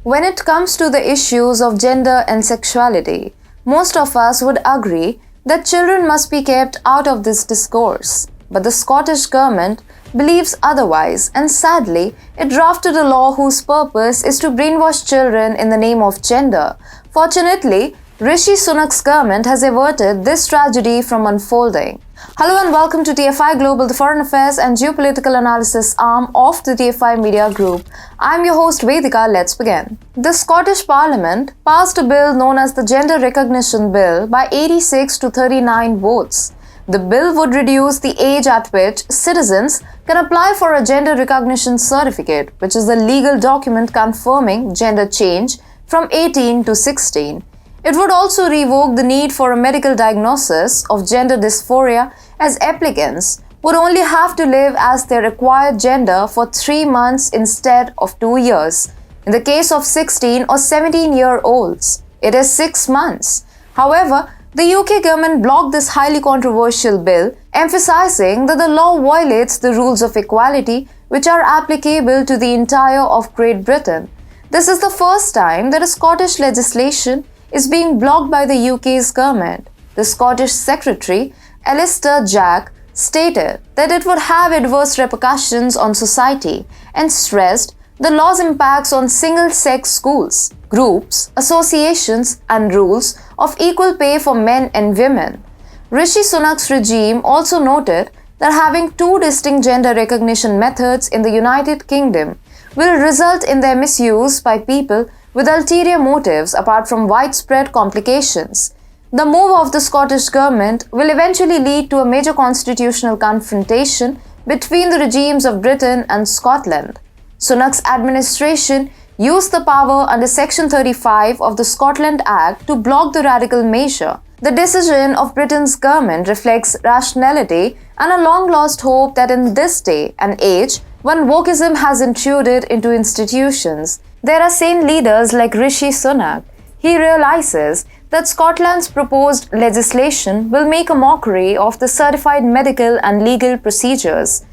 When it comes to the issues of gender and sexuality, most of us would agree that children must be kept out of this discourse. But the Scottish government believes otherwise, and sadly, it drafted a law whose purpose is to brainwash children in the name of gender. Fortunately, Rishi Sunak's government has averted this tragedy from unfolding. Hello and welcome to TFI Global, the foreign affairs and geopolitical analysis arm of the TFI Media Group. I'm your host Vedika. Let's begin. The Scottish Parliament passed a bill known as the Gender Recognition Bill by 86 to 39 votes. The bill would reduce the age at which citizens can apply for a gender recognition certificate, which is the legal document confirming gender change, from 18 to 16. It would also revoke the need for a medical diagnosis of gender dysphoria, as applicants would only have to live as their required gender for 3 months instead of 2 years. In the case of 16 or 17-year-olds, it is 6 months. However, the UK government blocked this highly controversial bill, emphasizing that the law violates the rules of equality which are applicable to the entire of Great Britain. This is the first time that a Scottish legislation is being blocked by the UK's government. The Scottish Secretary, Alistair Jack, stated that it would have adverse repercussions on society and stressed the law's impacts on single-sex schools, groups, associations, and rules of equal pay for men and women. Rishi Sunak's regime also noted that having two distinct gender recognition methods in the United Kingdom will result in their misuse by people with ulterior motives apart from widespread complications. The move of the Scottish government will eventually lead to a major constitutional confrontation between the regimes of Britain and Scotland. Sunak's administration used the power under Section 35 of the Scotland Act to block the radical measure. The decision of Britain's government reflects rationality and a long-lost hope that in this day and age, when wokeism has intruded into institutions, there are sane leaders like Rishi Sunak. He realizes that Scotland's proposed legislation will make a mockery of the certified medical and legal procedures.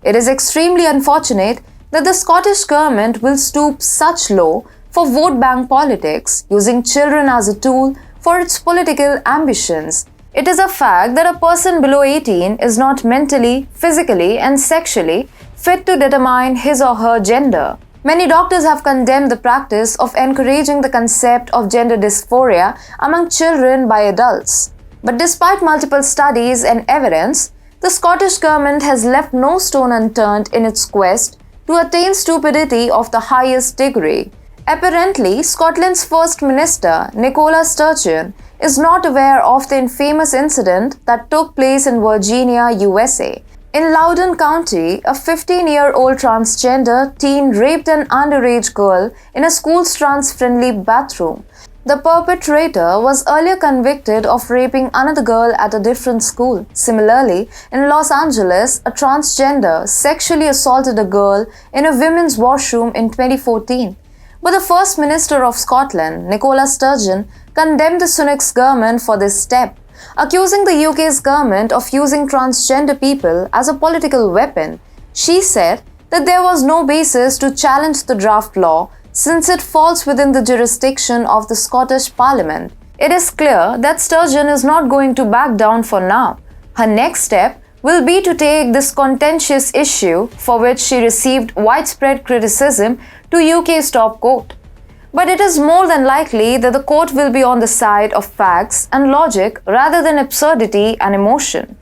It is extremely unfortunate that the Scottish government will stoop such low for vote bank politics, using children as a tool for its political ambitions. It is a fact that a person below 18 is not mentally, physically, and sexually fit to determine his or her gender. Many doctors have condemned the practice of encouraging the concept of gender dysphoria among children by adults. But despite multiple studies and evidence, the Scottish government has left no stone unturned in its quest to attain stupidity of the highest degree. Apparently, Scotland's First Minister, Nicola Sturgeon, is not aware of the infamous incident that took place in Virginia, USA. In Loudoun County, a 15-year-old transgender teen raped an underage girl in a school's trans-friendly bathroom. The perpetrator was earlier convicted of raping another girl at a different school. Similarly, in Los Angeles, a transgender sexually assaulted a girl in a women's washroom in 2014. But the First Minister of Scotland, Nicola Sturgeon, condemned the Sunak's government for this step, accusing the UK's government of using transgender people as a political weapon. She said that there was no basis to challenge the draft law since it falls within the jurisdiction of the Scottish Parliament. It is clear that Sturgeon is not going to back down for now. Her next step will be to take this contentious issue, for which she received widespread criticism, to UK's top court. But it is more than likely that the court will be on the side of facts and logic rather than absurdity and emotion.